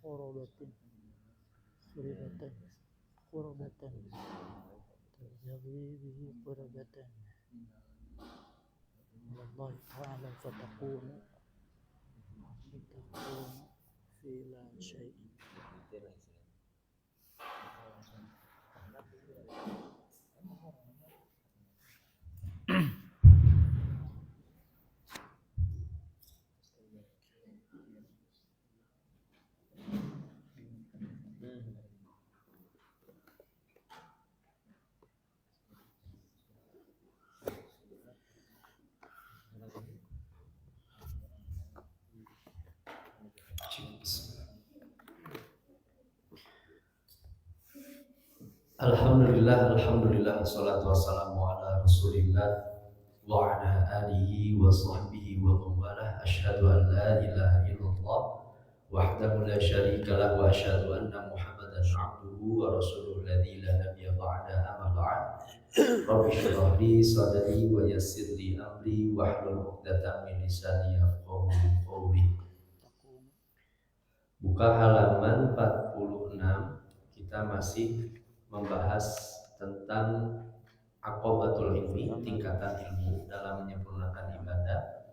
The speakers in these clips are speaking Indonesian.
Qurbatin qurbatan terjadi bihi qurbatan Allah Ta'ala fatakunu fila syai'in. Alhamdulillah, wassalatu wassalamu ala rasulillah wa ala alihi wa sahbihi wa mawalah. Asyhadu an la ilaha illallah wahdahu la syarika lah wa asyhadu anna Muhammadan abduhu wa rasuluhu alladzi la nabiyya ba'da amma ba'd. Rabbi shrah li sadri wa yassir li amri wahlul 'uqdatam min lisani yafqahu qawli. Buka halaman 46, kita masih membahas tentang aqobatul ilmi, tingkatan ilmu dalam menyempurnakan ibadah.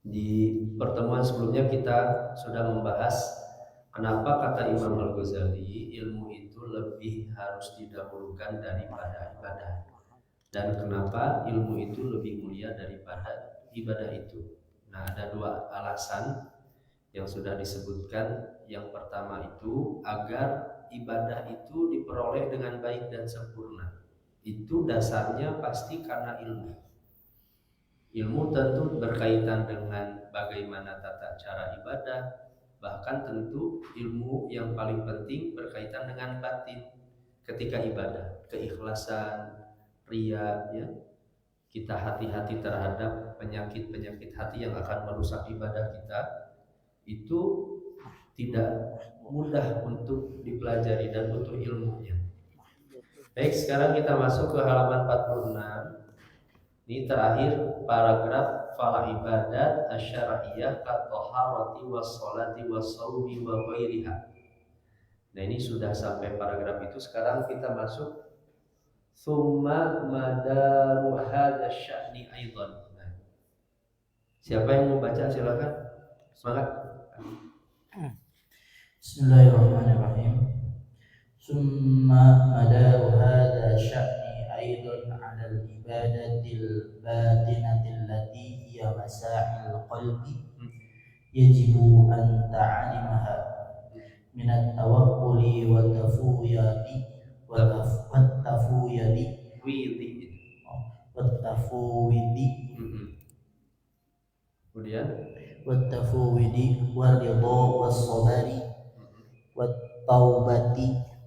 Di pertemuan sebelumnya kita sudah membahas kenapa kata Imam Al-Ghazali ilmu itu lebih harus didahulukan daripada ibadah, dan kenapa ilmu itu lebih mulia daripada ibadah itu. Nah, ada dua alasan yang sudah disebutkan. Yang pertama itu agar ibadah itu diperoleh dengan baik dan sempurna. Itu dasarnya pasti karena ilmu. Ilmu tentu berkaitan dengan bagaimana tata cara ibadah, bahkan tentu ilmu yang paling penting berkaitan dengan batin ketika ibadah, keikhlasan, riya, ya. Kita hati-hati terhadap penyakit-penyakit hati yang akan merusak ibadah kita. Itu tidak mudah untuk dipelajari dan butuh ilmunya. Baik, sekarang kita masuk ke halaman 46. Ini terakhir paragraf fala ibadat asyariyah at-taharati was-sholati was-shaumi wa ghairiha. Nah, ini sudah sampai paragraf itu. Sekarang kita masuk summa madaru hadza sya'ni aidan. Nah, siapa yang mau baca silakan. Semangat. Bismillahirrahmanirrahim. Summa madaru hadza sya'ni aidan 'ala al-ibadatil batinatil lati hiya masail qalbi yajibu an ta'alimaha min at-tawakkuli wa tafwidi Kemudian والتفويض والرضا والصبر والتوبة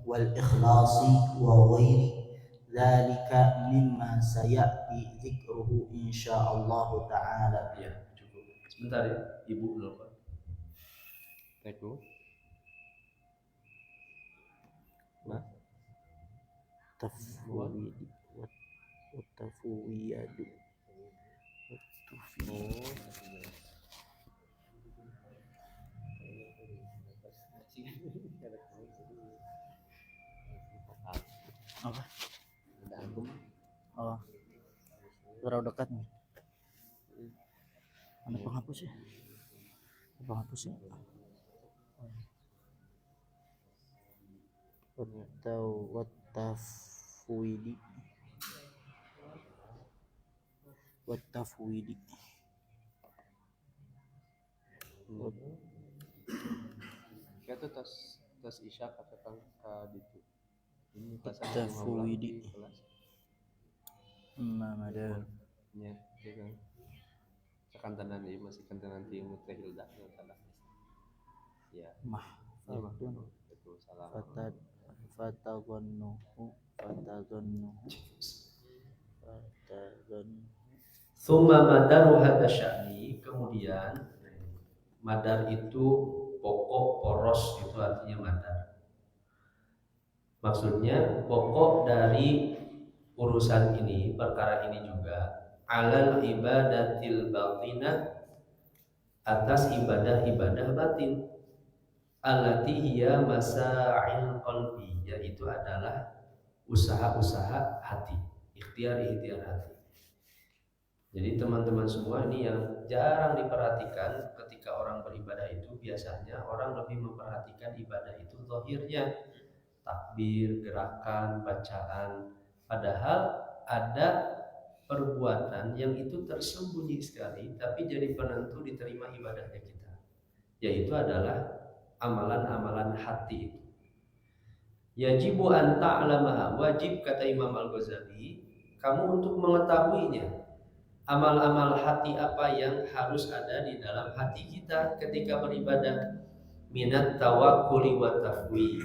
والإخلاص وغير ذلك مما سيأتي ذكره إن شاء الله تعالى. Ya, cukup. Sebentar ya, Ibu dulu. Baikku. Nah, tafwidi والتفويض apa? Oh, terlalu dekat nih. Mana penghapus ya? Penghapus ya? Atau watafwidi. Kata tas isyak katakan itu. Ini Tafwidi. Mamadar. Ya, kan. Sekantanan ini masih kantanan timur tehilda tanda. Ya. Mahfadun. Betul, salah. Fatadhannu. Tsumma madaru hadza sya'ni, kemudian kemudian madar itu pokok, poros itu artinya madar. Maksudnya pokok dari urusan ini, perkara ini juga alal ibadatil batinah, atas ibadah-ibadah batin, allati hiya masa'il qalbi, yaitu adalah usaha-usaha hati, ikhtiar-ikhtiar hati. Jadi teman-teman semua, ini yang jarang diperhatikan ketika orang beribadah itu. Biasanya orang lebih memperhatikan ibadah itu zahirnya, takbir, gerakan, bacaan. Padahal ada perbuatan yang itu tersembunyi sekali, tapi jadi penentu diterima ibadahnya kita, yaitu adalah amalan-amalan hati itu. Yajibu an ta'lama, wajib kata Imam Al-Ghazali, kamu untuk mengetahuinya, amal-amal hati apa yang harus ada di dalam hati kita ketika beribadah. Minat tawakkuli wa tafwid,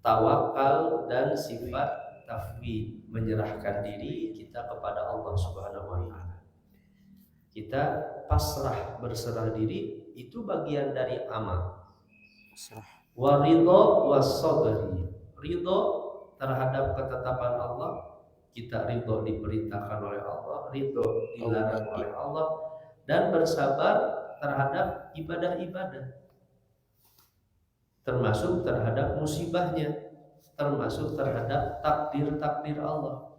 tawakal dan sifat tafwid, menyerahkan diri kita kepada Allah Subhanahu wa taala. Kita pasrah, berserah diri, itu bagian dari amal. Wa ridha was sabri, ridha terhadap ketetapan Allah, kita ridha diperintahkan oleh Allah, ridha dilarang oleh Allah, dan bersabar terhadap ibadah-ibadah, termasuk terhadap musibahnya, termasuk terhadap takdir-takdir Allah.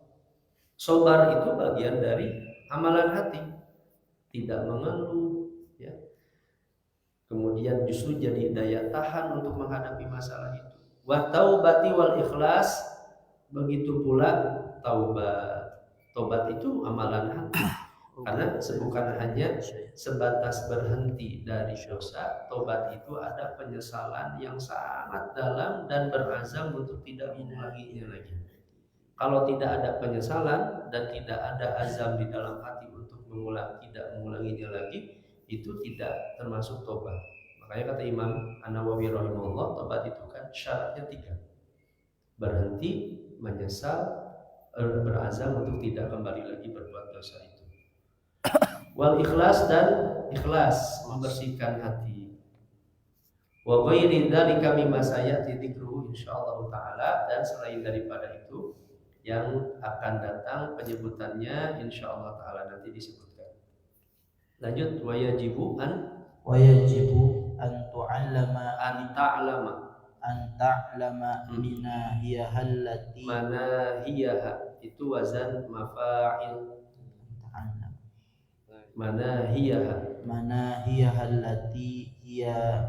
Sabar itu bagian dari amalan hati, tidak mengeluh, ya. Kemudian justru jadi daya tahan untuk menghadapi masalah itu. Wa taubati wal ikhlas, begitu pula taubat. Taubat itu amalan hati, karena bukan hanya sebatas berhenti dari dosa. Taubat itu ada penyesalan yang sangat dalam dan berazam untuk tidak mengulanginya lagi. Kalau tidak ada penyesalan dan tidak ada azam di dalam hati untuk tidak mengulanginya lagi, itu tidak termasuk tobat. Makanya kata Imam An-Nawawi rahimahullah, tobat itu kan syaratnya 3: berhenti, menyesal, berazam untuk tidak kembali lagi berbuat dosa itu. Wal ikhlas, dan ikhlas, membersihkan hati. Wa ghairi dzalika mimma sayati dzikruhu insyaallah taala, dan selain daripada itu yang akan datang penyebutannya insyaallah taala nanti disebutkan. Lanjut, wajibu an tu'allama an ta'lama minahiyahallati, manahiyah itu wazan mafa'il, manahiyahallati hiya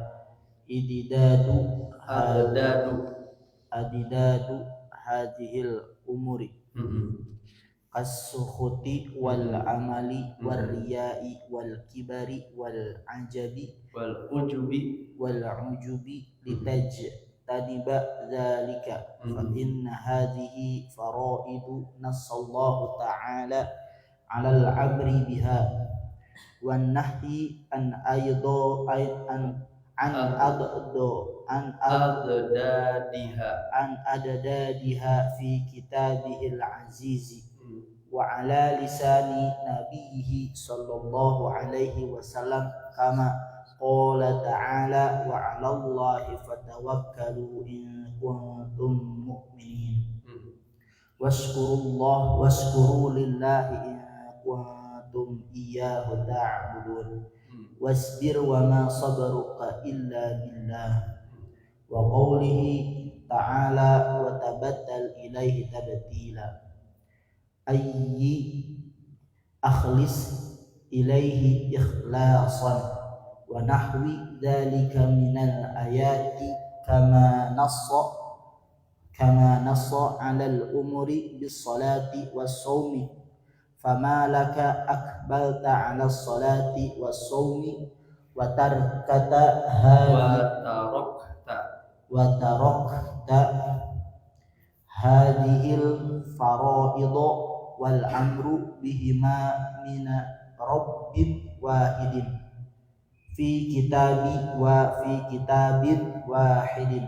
adidadu hadhil umuri, as-sukhuti wal amali wal riyai wal kibari wal ajabi wal ujubi litajtaniba dzalika fa inna hadhihi faraidu nassallahu ta'ala 'alal 'abri biha wan nahyi an adadadiha fi kitabihil azizi wa ala lisani nabiyhi sallallahu alaihi wasallam kama qala ta'ala wa 'alallahi fatawakkalu in kuntum mu'minin washkuru lillahi in kuntum iyyahu ta'budun wasbir wa ma sabruka illa billah wa qawlihi ta'ala wa tabattal ilaihi tabtila ayyi akhlis ilaihi ikhlasan wa nahwi dhalika minal ayati kama nassa 'alal umuri bis salati was sawmi fama laka akbalta 'ala salati was sawmi wa tarakta hadhil faraidha wal amru bihima min rabbin wahidin fi kitabin wahidin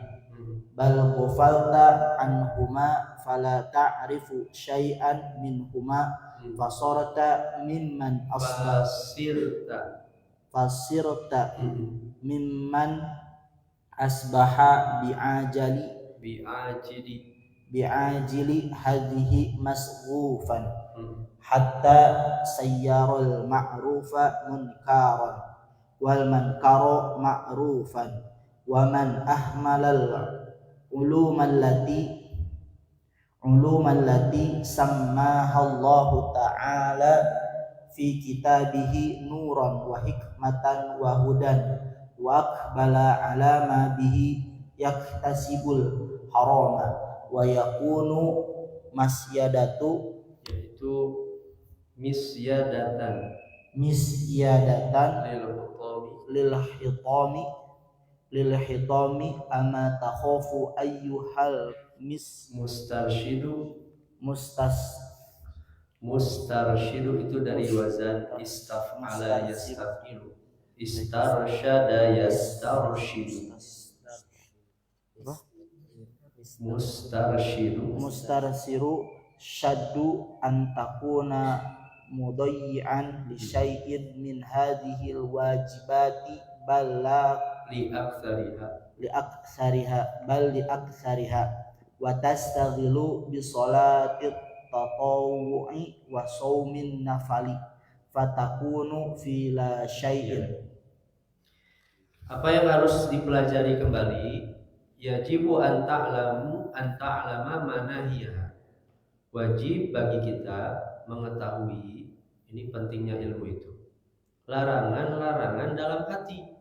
bal ghafalta anhuma fala ta'rifu syai'an minhuma fasarta mimman fasirta mimman asbaha bi'ajili hadhihi masghufan hatta sayyaral ma'rufa munkaran wal munkara ma'rufan wa man ahmalal uluman lati sammahallahu ta'ala fi kitabihi nuran wa hikmatan wa hudan wa aqbala ala ma bihi yaktasibul harama wa yakunu masyadatu, yaitu misyadatan lil hitami ama takhafu ayyuhal mustarshidu itu dari wazan istaf'ala yastaf'ilu, istarsyada yastarshidu, mustarsiru syaddu antakuna mudayyi'an li syai'in min hadhil wajibati bal li aktsariha wa tastaghilu bi sholatit tatawwu'i wa shaumin nafali fatakunu fi la syai'in. Apa yang harus dipelajari kembali? Yajibu an ta'lama manahiya. Wajib bagi kita mengetahui, ini pentingnya ilmu itu, larangan-larangan dalam hati.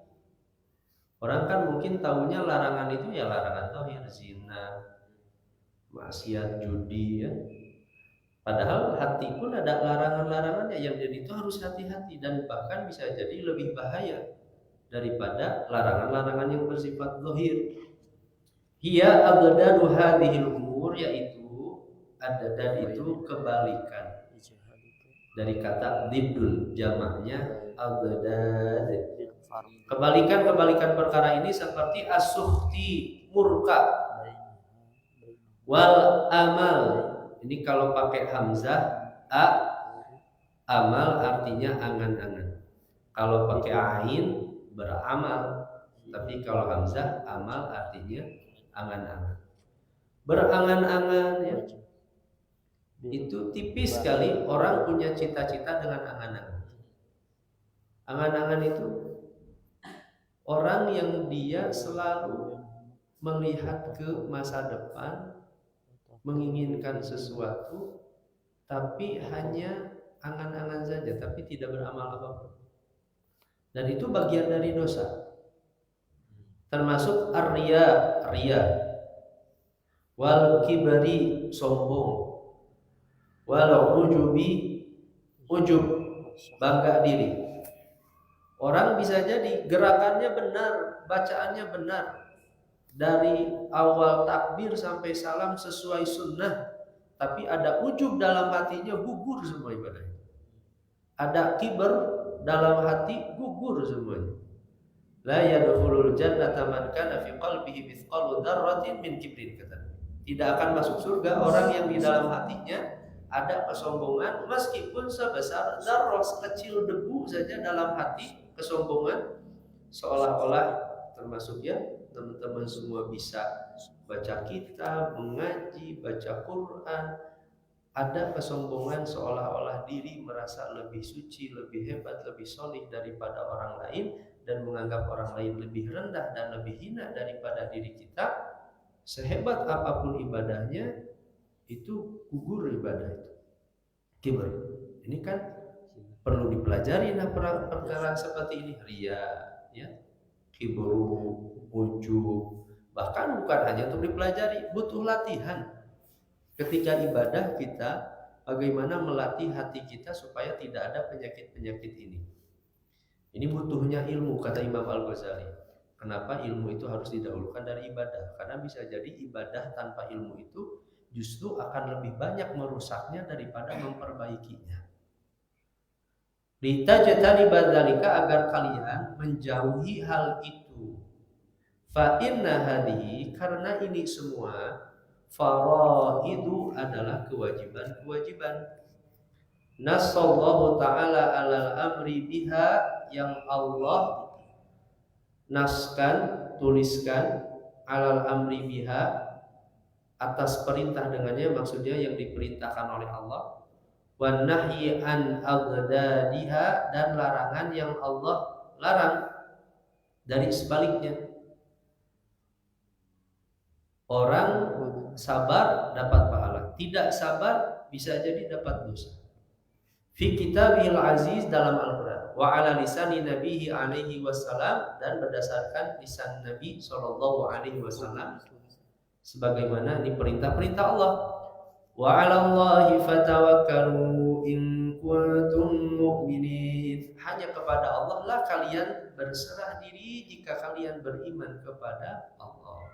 Orang kan mungkin tahunya larangan itu ya larangan zahir, zina, maksiat, judi ya. Padahal hati pun ada larangan-larangannya yang jadi itu harus hati-hati dan bahkan bisa jadi lebih bahaya daripada larangan-larangan yang bersifat zahir. Hiya adadu hadhil umur, yaitu adad itu kebalikan dari kata diddun, jamaknya adad. Kebalikan perkara ini seperti as-sukhti, murka, wal amal. Ini kalau pakai hamzah amal artinya angan-angan. Kalau pakai ain beramal. Tapi kalau hamzah amal artinya angan-angan. Berangan-angan ya. Itu tipis sekali orang punya cita-cita dengan angan-angan. Angan-angan itu orang yang dia selalu melihat ke masa depan, menginginkan sesuatu, tapi hanya angan-angan saja, tapi tidak beramal apapun. Dan itu bagian dari dosa. Termasuk ar-riya, wal kibri, sombong, wal ujubi, ujub, bangga diri. Orang bisa jadi gerakannya benar, bacaannya benar, dari awal takbir sampai salam sesuai sunnah, tapi ada ujub dalam hatinya, gugur semua ibadahnya. Ada kibar dalam hati, gugur semuanya. La yadkhulul jannata man kana fi qalbihi mithqalu dzarratin min kibrin, kata. Tidak akan masuk surga orang yang di dalam hatinya ada kesombongan meskipun sebesar dzarrah, sekecil debu saja dalam hati kesombongan. Seolah-olah termasuk ya teman-teman semua bisa baca kitab, mengaji, baca Quran, ada kesombongan seolah-olah diri merasa lebih suci, lebih hebat, lebih solih daripada orang lain, dan menganggap orang lain lebih rendah dan lebih hina daripada diri kita. Sehebat apapun ibadahnya, itu gugur ibadah itu. Kibr. Ini kan perlu dipelajari perkara seperti ini. Riya, ya, kibru, ujub, bahkan bukan hanya untuk dipelajari, butuh latihan. Ketika ibadah kita, bagaimana melatih hati kita supaya tidak ada penyakit-penyakit ini. Ini butuhnya ilmu, kata Imam Al-Ghazali. Kenapa ilmu itu harus didahulukan dari ibadah? Karena bisa jadi ibadah tanpa ilmu itu justru akan lebih banyak merusaknya daripada memperbaikinya. Litajtani badzalika, agar kalian menjauhi hal itu. Fa inna hadhihi, karena ini semua faraidu adalah kewajiban-kewajiban. Nasallahu ta'ala alal amri biha, yang Allah naskan, tuliskan, alal amri biha, atas perintah dengannya, maksudnya yang diperintahkan oleh Allah, wan nahyi an aghdadiha, dan larangan yang Allah larang dari sebaliknya. Orang sabar dapat pahala, tidak sabar bisa jadi dapat dosa. Fi kitabihil aziz, dalam Al-Quran, wa ala lisani nabihi alaihi wassalam, dan berdasarkan lisan Nabi sallallahu alaihi wasallam, sebagaimana ini perintah-perintah Allah. Wa 'alallahi fatawakkalu in kuntum mu'minin, hanya kepada Allah lah kalian berserah diri jika kalian beriman kepada Allah.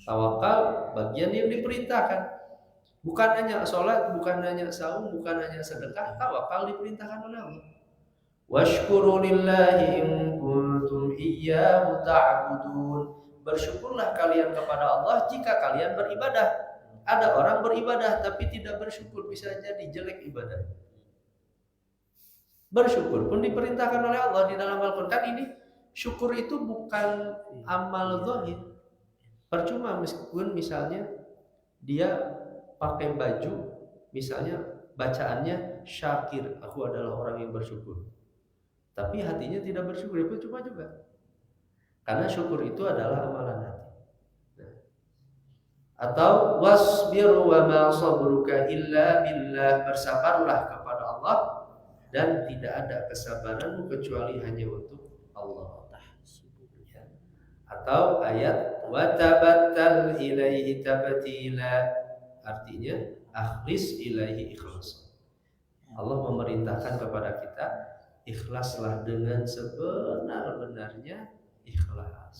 Tawakal bagian yang diperintahkan. Bukan hanya sholat, bukan hanya saum, bukan hanya sedekah, tawakal diperintahkan oleh Allah. Washkuru lillahi in kuntum iyyahu ta'budun, bersyukurlah kalian kepada Allah jika kalian beribadah. Ada orang beribadah tapi tidak bersyukur, bisa jadi jelek ibadah. Bersyukur pun diperintahkan oleh Allah di dalam Al-Quran. Kan ini syukur itu bukan amal zahir. Percuma meskipun misalnya dia pakai baju, misalnya bacaannya syakir, aku adalah orang yang bersyukur, tapi hatinya tidak bersyukur, itu cuma juga. Karena syukur itu adalah amalan hati. Atau wasbir wa ma sabruka illa billah, bersabarlah kepada Allah dan tidak ada kesabaranmu kecuali hanya untuk Allah. Atau ayat wa tabattal ilaihi tabtila, artinya akhlis ilaihi ikhlas. Allah memerintahkan kepada kita, ikhlaslah dengan sebenar-benarnya ikhlas.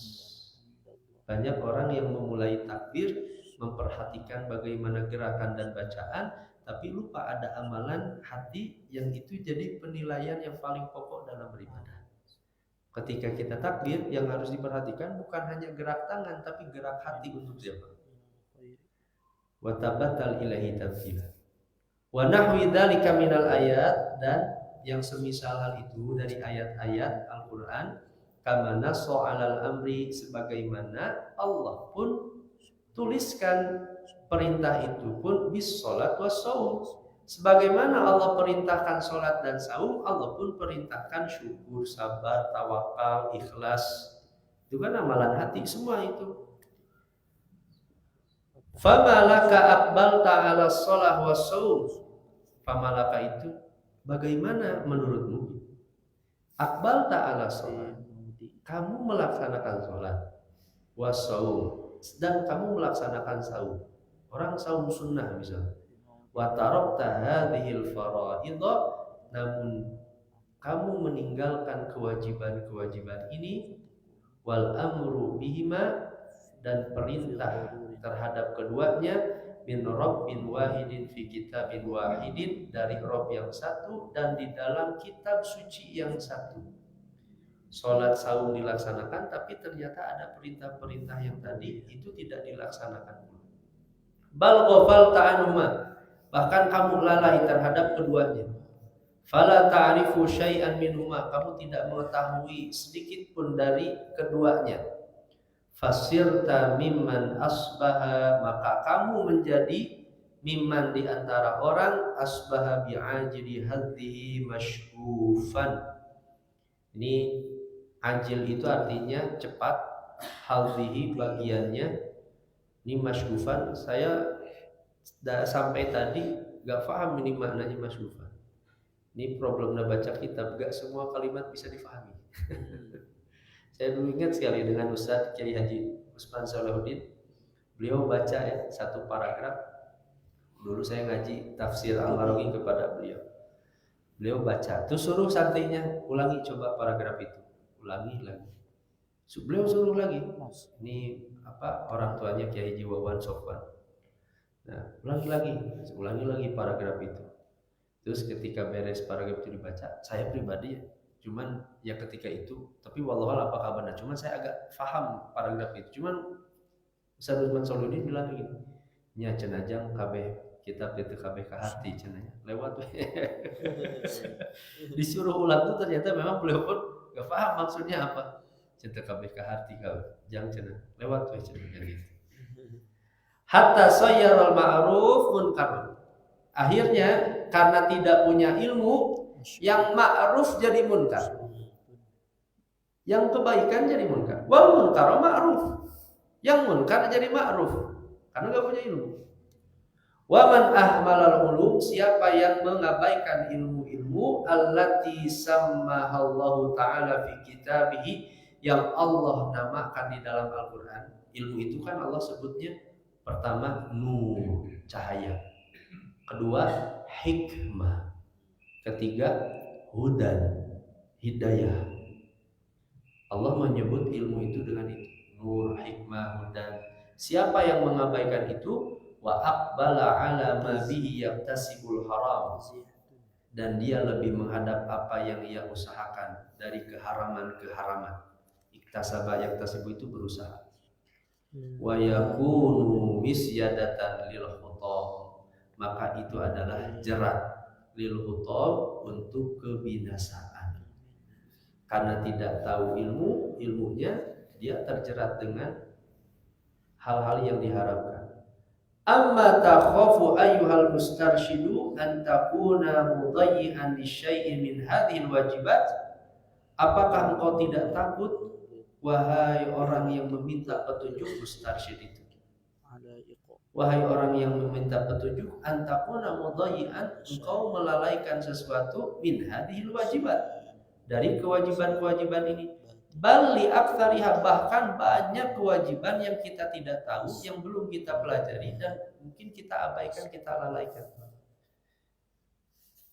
Banyak orang yang memulai takbir memperhatikan bagaimana gerakan dan bacaan, tapi lupa ada amalan hati yang itu jadi penilaian yang paling pokok dalam beribadah. Ketika kita takbir, yang harus diperhatikan bukan hanya gerak tangan, tapi gerak hati untuk siapa? Wa tabattal ilahi tabtila. Wa nahwi dzalika minal ayat, dan yang semisal hal itu dari ayat-ayat Al-Qur'an, kama nasso 'alal amri, sebagaimana Allah pun tuliskan perintah itu pun bis salat was saum. Sebagaimana Allah perintahkan salat dan saum, Allah pun perintahkan syukur, sabar, tawakal, ikhlas. Itu kan amalan hati semua itu. Famalaka aqbalta 'ala shalah was saum. Famalaka itu bagaimana menurutmu? Aqbalta 'ala shalah, kamu melaksanakan salat, was saum, dan kamu melaksanakan saum. Orang saum sunnah misalnya. Wa tarakta hadhil faraidha, namun kamu meninggalkan kewajiban-kewajiban ini, wal amru bihima, dan perintah terhadap keduanya, min rabbin wahidin fi kitabin wahidin, dari Rabb yang satu dan di dalam kitab suci yang satu. Sholat saum dilaksanakan, tapi ternyata ada perintah-perintah yang tadi itu tidak dilaksanakan. Bal ghafalta anhuma, bahkan kamu lalai terhadap keduanya. Fala ta'rifu syai'an minhuma, kamu tidak mengetahui sedikit pun dari keduanya. Fasirta mimman asbaha, maka kamu menjadi mimman di antara orang asbaha bi'ajli hadhihi mashkufan. Ini ajil itu artinya cepat, hadhihi bagiannya. Ini mashkufan, saya sampai tadi gak paham ini maknanya mashkufan. Ini problemnya baca kitab, gak semua kalimat bisa difahami. Saya dulu ingat sekali dengan Ustadz Kiai Haji Usman Salahuddin. Beliau baca ya satu paragraf. Dulu saya ngaji tafsir Al-Maraghi kepada beliau. Beliau baca, terus suruh santrinya ulangi coba paragraf itu, ulangi lagi. Beliau suruh lagi. Ini orang tuanya Kiai Haji Wawan Sofwan. Nah, ulangi lagi paragraf itu. Terus ketika beres paragraf itu dibaca, saya pribadi cuman ya ketika itu, tapi wallahualam apakah benar, cuman saya agak paham paragraf itu. Cuman Ustaz Usman Salahuddin bilang gini, nya cenajang kabeh kita teu kabeh ka hati cenah lewat disuruh ulang tuh ternyata memang beliau pun gak paham maksudnya apa. Cinta kabeh ka hati kau jangan cenah lewat we cenah gitu. Hatta sayyaral ma'ruf munkar. Akhirnya karena tidak punya ilmu, yang ma'ruf jadi munkar. Yang kebaikan jadi munkar. Wal munkar ma'ruf. Yang munkar jadi ma'ruf karena enggak punya ilmu. Wa man ahmalal ulum, siapa yang mengabaikan ilmu-ilmu allati sammahallahu ta'ala fi kitabihi, yang Allah namakan di dalam Al-Qur'an. Ilmu itu kan Allah sebutnya pertama nur, cahaya. Kedua hikmah. Ketiga hudan, hidayah. Allah menyebut ilmu itu dengan itu, nur, hikmah, hudan. Siapa yang mengabaikan itu, wa aqbala ala ma bihi yaktasibul haram, dan dia lebih menghadap apa yang ia usahakan dari keharaman-keharaman. Iktasaba yaktasibu itu berusaha. Wa yakunu misyadatan lil khutam, maka itu adalah jerat lil khutam untuk kebinasaan. Karena tidak tahu ilmunya dia terjerat dengan hal-hal yang diharapkan. Amma takhafu ayyuhal mustarshidu an takuna mudayyi'an li syai'in min hadhil wajibat. Apakah engkau tidak takut wahai orang yang meminta petunjuk, mustarsyid itu, wahai orang yang meminta petunjuk, an takuna mudayyi'an, engkau melalaikan sesuatu min hadhil wajibat, dari kewajiban-kewajiban ini. Bali aktsariha, bahkan banyak kewajiban yang kita tidak tahu, yang belum kita pelajari dan mungkin kita abaikan, kita lalaikan.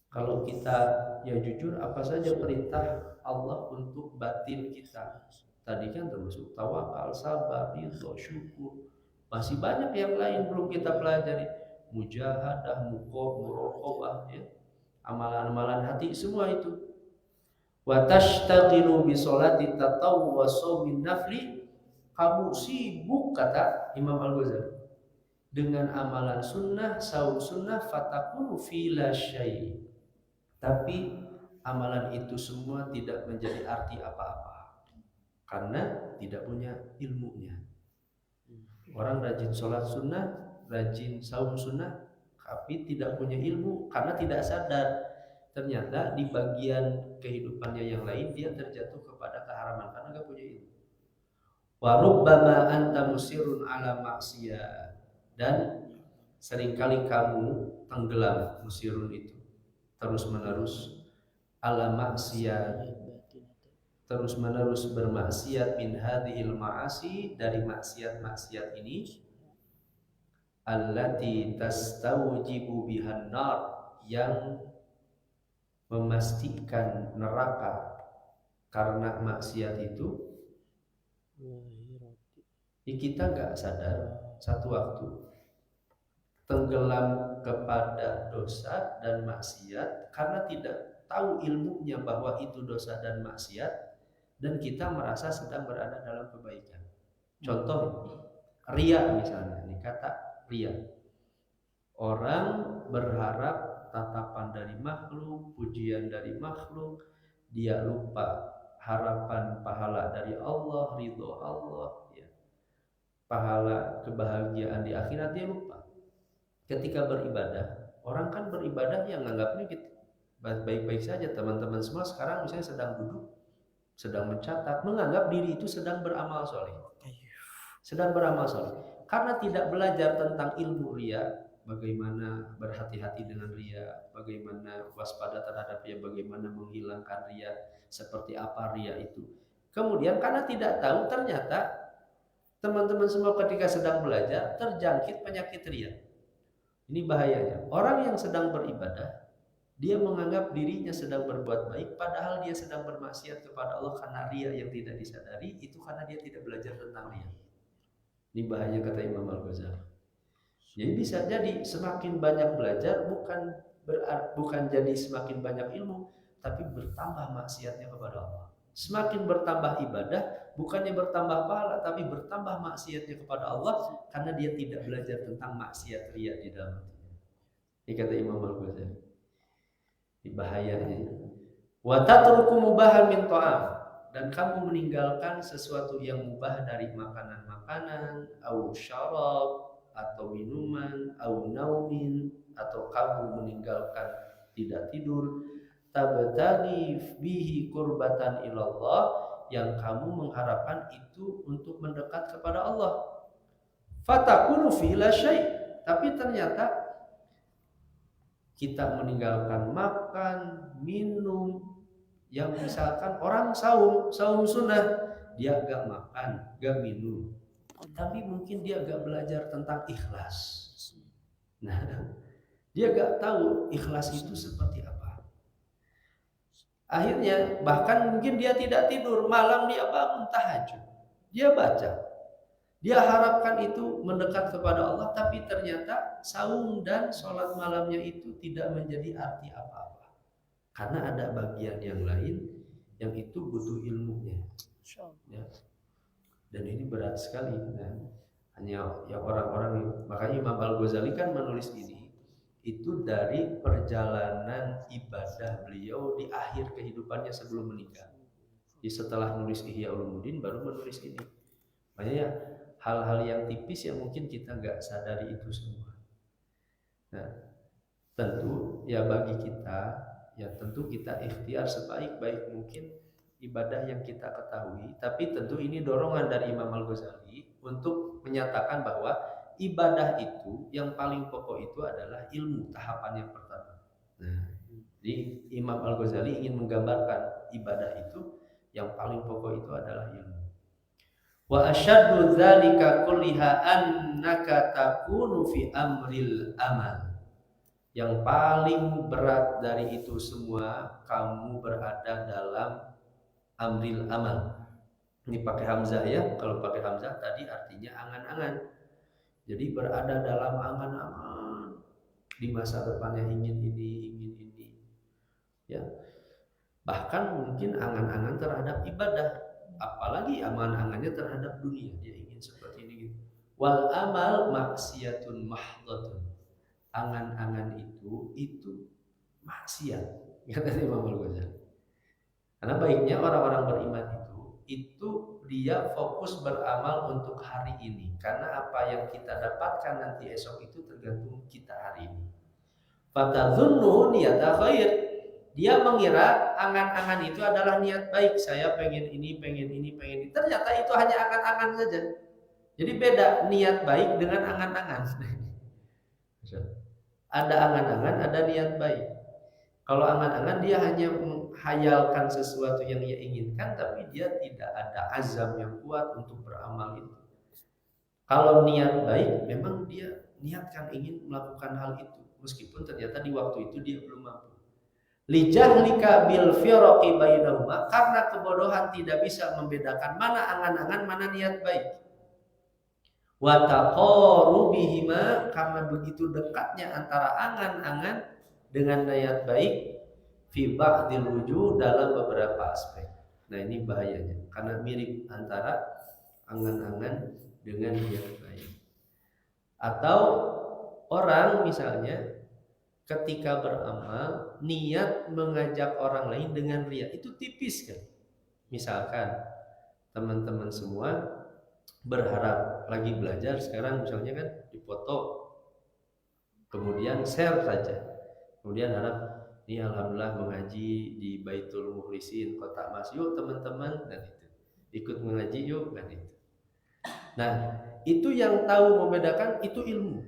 Kalau kita ya jujur, apa saja perintah Allah untuk batin kita tadi kan termasuk tawakal, sabar, ridho, syukur. Masih banyak yang lain belum kita pelajari. Mujahadah, muraqabah, ya, amalan-amalan hati, semua itu. Wa tashtaghilu bi sholati tatawwu wa shaumin nafli, kamu sibuk, kata Imam Al-Ghazali, dengan amalan sunnah, saum sunnah, fatakunu fila syai', tapi amalan itu semua tidak menjadi arti apa-apa karena tidak punya ilmunya. Orang rajin sholat sunnah, rajin saum sunnah, tapi tidak punya ilmu karena tidak sadar. Ternyata di bagian kehidupannya yang lain dia terjatuh kepada keharaman karena nggak punya ilmu. Wa rubbama anta musirun ala maksiyah, dan seringkali kamu tenggelam, musirun itu terus menerus, ala maksiyah, terus menerus bermaksiat, min hadhil ma'asi, dari maksiat-maksiat ini, allati tastawjibu bihan nar, yang memastikan neraka karena maksiat itu. Kita gak sadar satu waktu tenggelam kepada dosa dan maksiat karena tidak tahu ilmunya bahwa itu dosa dan maksiat, dan kita merasa sedang berada dalam kebaikan. Contoh riya misalnya, ini kata riya. Orang berharap tatapan dari makhluk, pujian dari makhluk, dia lupa harapan pahala dari Allah, ridho Allah, ya, pahala kebahagiaan di akhirat dia lupa. Ketika beribadah, orang kan beribadah yang menganggapnya gitu baik-baik saja. Teman-teman semua sekarang misalnya sedang duduk, sedang mencatat, menganggap diri itu sedang beramal soleh, sedang beramal soleh, karena tidak belajar tentang ilmu riya. Bagaimana berhati-hati dengan riya, bagaimana waspada terhadap riya, bagaimana menghilangkan riya, seperti apa riya itu. Kemudian karena tidak tahu, ternyata teman-teman semua ketika sedang belajar terjangkit penyakit riya. Ini bahayanya. Orang yang sedang beribadah, dia menganggap dirinya sedang berbuat baik, padahal dia sedang bermaksiat kepada Allah karena riya yang tidak disadari. Itu karena dia tidak belajar tentang riya. Ini bahaya, kata Imam Al-Ghazali. Jadi bisa jadi semakin banyak belajar bukan jadi semakin banyak ilmu, tapi bertambah maksiatnya kepada Allah. Semakin bertambah ibadah, bukannya bertambah pahala, tapi bertambah maksiatnya kepada Allah karena dia tidak belajar tentang maksiat riya di dalam hatinya. Ini kata Imam Al-Ghazali. Di bahayanya. Wa tatruku mubahan min ta'am, dan kamu meninggalkan sesuatu yang mubah dari makanan-makanan, au syarab atau minuman, au naumin, atau kamu meninggalkan tidak tidur, tabtaghi bihi qurbatan ilallah, yang kamu mengharapkan itu untuk mendekat kepada Allah. Fatakunu fi la syai', tapi ternyata kita meninggalkan makan, minum, yang misalkan orang saum sunnah, dia gak makan, gak minum, tapi mungkin dia gak belajar tentang ikhlas. Nah, dia gak tahu ikhlas itu seperti apa. Akhirnya bahkan mungkin dia tidak tidur, malam dia bangun tahajud, dia baca, dia harapkan itu mendekat kepada Allah, tapi ternyata saum dan sholat malamnya itu tidak menjadi arti apa-apa, karena ada bagian yang lain yang itu butuh ilmunya. Ya. Dan ini berat sekali. Nah, hanya yang orang-orang, makanya Imam Al-Ghazali kan menulis ini itu dari perjalanan ibadah beliau di akhir kehidupannya sebelum meninggal. Jadi setelah nulis Ihya Ulumuddin baru menulis ini. Makanya hal-hal yang tipis yang mungkin kita nggak sadari itu semua. Nah, tentu ya bagi kita, ya tentu kita ikhtiar sebaik-baik mungkin ibadah yang kita ketahui. Tapi tentu ini dorongan dari Imam Al-Ghazali untuk menyatakan bahwa ibadah itu yang paling pokok itu adalah ilmu, tahapan yang pertama. Nah, jadi Imam Al-Ghazali ingin menggambarkan ibadah itu yang paling pokok itu adalah ilmu. Wa asyaddu dzalika kulliha annaka takunu fi amril amal. Yang paling berat dari itu semua, kamu berada dalam amril amal. Ini pakai hamzah ya. Kalau pakai hamzah tadi artinya angan-angan. Jadi berada dalam angan-angan di masa depannya ingin ini. Ya. Bahkan mungkin angan-angan terhadap ibadah, apalagi angan-angannya terhadap dunia, dia ingin seperti ini gitu. Wal amal maksiatun mahdhatun. Angan-angan itu maksiat, kata Imam Al-Ghazali. Karena baiknya orang-orang beriman itu dia fokus beramal untuk hari ini, karena apa yang kita dapatkan nanti esok itu tergantung kita hari ini. Fatadzunnu niyata khair. Dia mengira angan-angan itu adalah niat baik. Saya pengen ini. Ternyata itu hanya angan-angan saja. Jadi beda niat baik dengan angan-angan. Ada angan-angan, ada niat baik. Kalau angan-angan dia hanya menghayalkan sesuatu yang ia inginkan, tapi dia tidak ada azam yang kuat untuk beramal itu. Kalau niat baik, memang dia niatkan ingin melakukan hal itu, meskipun ternyata di waktu itu dia belum mampu. Lijahlika bil firaqi bainahuma, karena kebodohan tidak bisa membedakan mana angan-angan, mana niat baik. Wa taqarubihima, karena begitu dekatnya antara angan-angan dengan niat baik, fi ba'dil wujuh, dalam beberapa aspek. Nah, ini bahayanya karena mirip antara angan-angan dengan niat baik. Atau orang misalnya ketika beramal niat mengajak orang lain dengan riya, itu tipis kan. Misalkan teman-teman semua berharap lagi belajar sekarang misalnya kan dipoto, kemudian share saja, kemudian harap ini alhamdulillah mengaji di Baitul Mukhlisin Kota Mas, yuk teman-teman, dan itu ikut mengaji yuk, dan itu. Nah, itu yang tahu membedakan itu ilmu.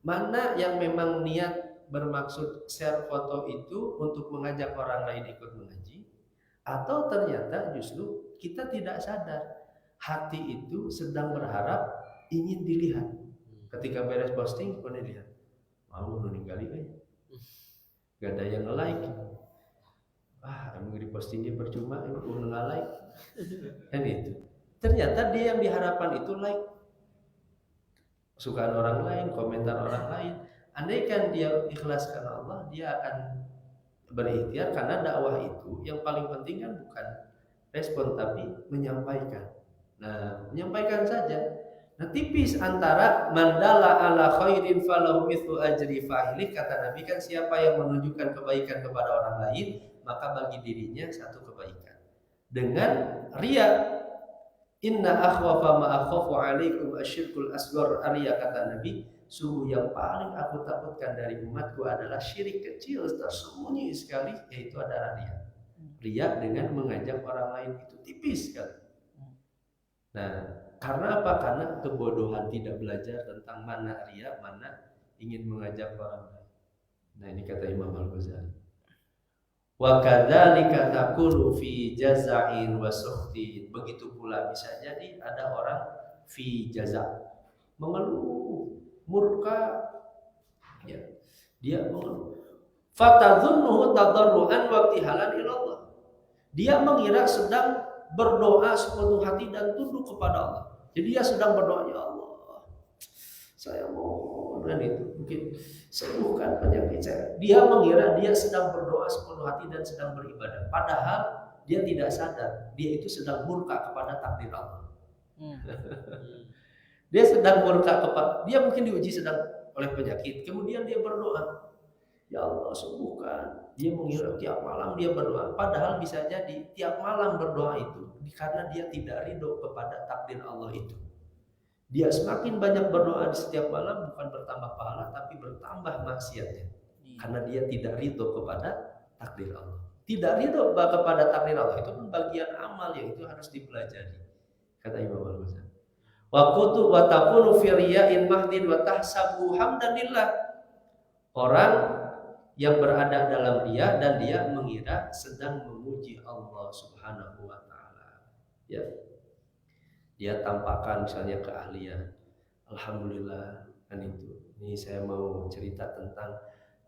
Mana yang memang niat bermaksud share foto itu untuk mengajak orang lain ikut mengaji, atau ternyata justru kita tidak sadar hati itu sedang berharap ingin dilihat. Ketika beres posting, pun dilihat, mau ninggali gak ada yang nge-like. Emang di postingnya percuma, emang nge-like. Kan itu. Ternyata dia yang diharapkan itu like, sukaan orang lain, komentar orang lain. Andaikan dia ikhlas karena Allah, dia akan berikhtiar, karena dakwah itu yang paling penting kan bukan respon tapi menyampaikan. Nah, menyampaikan saja. Nah, tipis antara mandala ala khairin falahu mithlu ajri fa'ili, kata Nabi kan siapa yang menunjukkan kebaikan kepada orang lain maka bagi dirinya satu kebaikan. Dengan riya, inna akhwafa ma akhafu alaikum asyirkul asghar, riya kata Nabi, sungguh yang paling aku takutkan dari umatku adalah syirik kecil tersembunyi sekali, yaitu adalah riya. Riya dengan mengajak orang lain itu tipis sekali. Nah, karena apa? Karena kebodohan tidak belajar tentang mana riya, mana ingin mengajak orang lain. Nah, ini kata Imam Al-Ghazali. Wa kadzalika takunu fi jaza'in wa sukhtin. Begitu pula bisa jadi ada orang fi jaza', mengeluh, murka, ya. Dia mengeluh. Fatadhunnuhu tadarruan wa ibtihalan ila Allah. Dia mengira sedang berdoa sepenuh hati dan tunduk kepada Allah. Jadi dia sedang berdoa, ya Allah, saya mohon, dan itu mungkin sembuhkan penyakit saya. Dia mengira dia sedang berdoa sepenuh hati dan sedang beribadah. Padahal dia tidak sadar, dia itu sedang murka kepada takdir Allah. Dia sedang murka kepada, dia mungkin diuji sedang oleh penyakit. Kemudian dia berdoa, ya Allah sembuhkan. Dia mengira tiap malam dia berdoa. Padahal bisa jadi tiap malam berdoa itu karena dia tidak ridho kepada takdir Allah itu. Dia semakin banyak berdoa di setiap malam, bukan bertambah pahala tapi bertambah maksiatnya. Karena dia tidak ridho kepada takdir Allah. Tidak ridho kepada takdir Allah itu pun bagian amal yang itu harus dipelajari. Kata Imam Al-Ghazali. Wa kutu wa takunu fi riya'in mahdin wa tahsabu hamdanillah. Orang yang berada dalam riya dan dia mengira sedang memuji Allah Subhanahu wa taala. Ya. Dia tampakkan misalnya keahlian. Alhamdulillah, kan itu. Ini saya mau cerita tentang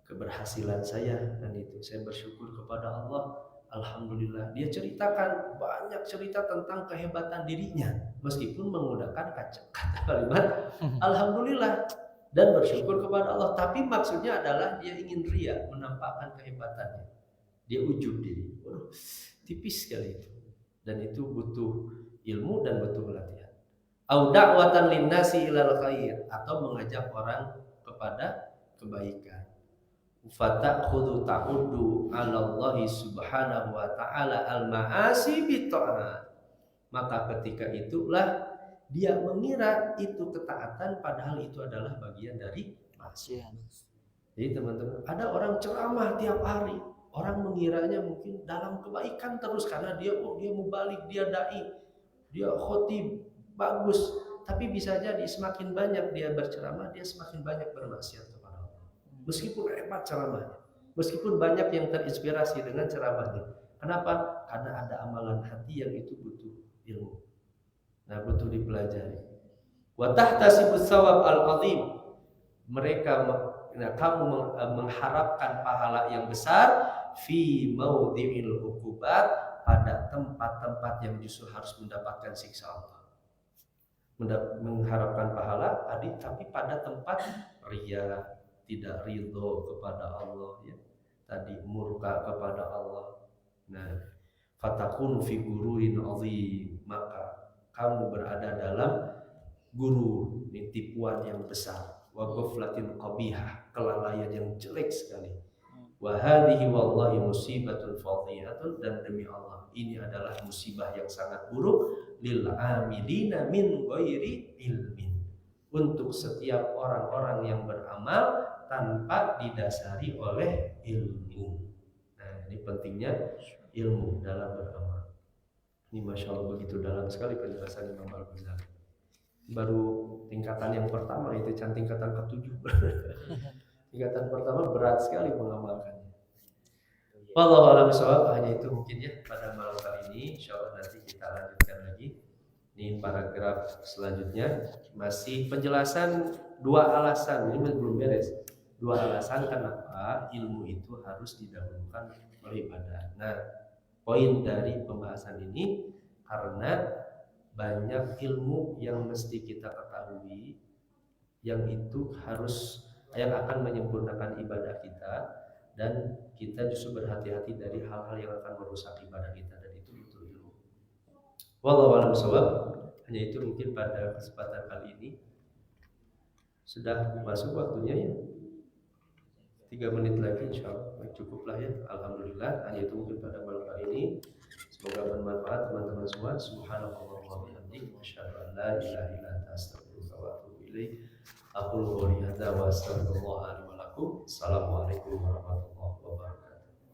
keberhasilan saya, dan itu saya bersyukur kepada Allah. Alhamdulillah. Dia ceritakan banyak cerita tentang kehebatan dirinya meskipun menggunakan kata kalimat alhamdulillah dan bersyukur kepada Allah, tapi maksudnya adalah dia ingin ria, menampakkan kehebatannya. Dia ujub diri. Waduh, tipis sekali itu. Dan itu butuh ilmu dan butuh latihan. Au da'watan linnasi ilal khair, atau mengajak orang kepada kebaikan. Fatakhudhu ta'uddu 'ala Allah subhanahu wa ta'ala al-ma'asi bi ta'at. Maka ketika itulah dia mengira itu ketaatan, padahal itu adalah bagian dari maksiat. Jadi teman-teman, ada orang ceramah tiap hari, orang mengiranya mungkin dalam kebaikan terus karena dia mubalik, dia dai, dia khotib bagus, tapi bisa jadi semakin banyak dia berceramah, dia semakin banyak bermaksiat kepada Allah. Meskipun hebat ceramahnya, meskipun banyak yang terinspirasi dengan ceramahnya. Kenapa? Karena ada amalan hati yang itu butuh ilmu. Nah, butuh dipelajari. Wa tahtasibus shawab al-azim. Mereka, kamu mengharapkan pahala yang besar fi maudhi'il uqubat, pada tempat-tempat yang justru harus mendapatkan siksa Allah. Mengharapkan pahala tadi, tapi pada tempat riya, tidak ridho kepada Allah, ya. Tadi murka kepada Allah. Nah, fatakunu fi gururin azim, maka kamu berada dalam guru, tipuan yang besar, wa ghaflatin qabihah, kelalaian yang jelek sekali. Wa hadhihi wallahi musibatun fadhihatun, dan demi Allah ini adalah musibah yang sangat buruk lil amilina min ghairi ilmin, untuk setiap orang-orang yang beramal tanpa didasari oleh ilmu. Nah, ini pentingnya ilmu dalam beramal. Ini Masya Allah begitu dalam sekali penjelasan Imam Al-Ghazali. Baru tingkatan yang pertama, itu tingkatan ke-7. Tingkatan pertama berat sekali mengamalkannya. Wallahu a'lam bishawab. Hanya itu mungkin ya pada malam kali ini. Insyaallah nanti kita lanjutkan lagi. Ini paragraf selanjutnya masih penjelasan 2 alasan. Ini belum beres. 2 alasan kenapa ilmu itu harus didahulukan oleh ibadah. Nah, poin dari pembahasan ini karena banyak ilmu yang mesti kita ketahui, yang itu harus, yang akan menyempurnakan ibadah kita, dan kita justru berhati-hati dari hal-hal yang akan merusak ibadah kita, dan itu butuh ilmu. Wallahu a'lam bishawab. Hanya itu mungkin pada kesempatan kali ini. Sudah masuk waktunya ya, 3 menit lagi insya Allah cukuplah ya. Alhamdulillah, hanya itu mungkin pada malam hari ini. Semoga bermanfaat teman-teman semua. Subhanallah wa bihamdihi, asyhadu an la ilaha illa anta, astaghfiruka wa atubu ilaik. Aqulu qouli hadza wa astaghfirullah li wa lakum. Assalamualaikum warahmatullahi wabarakatuh.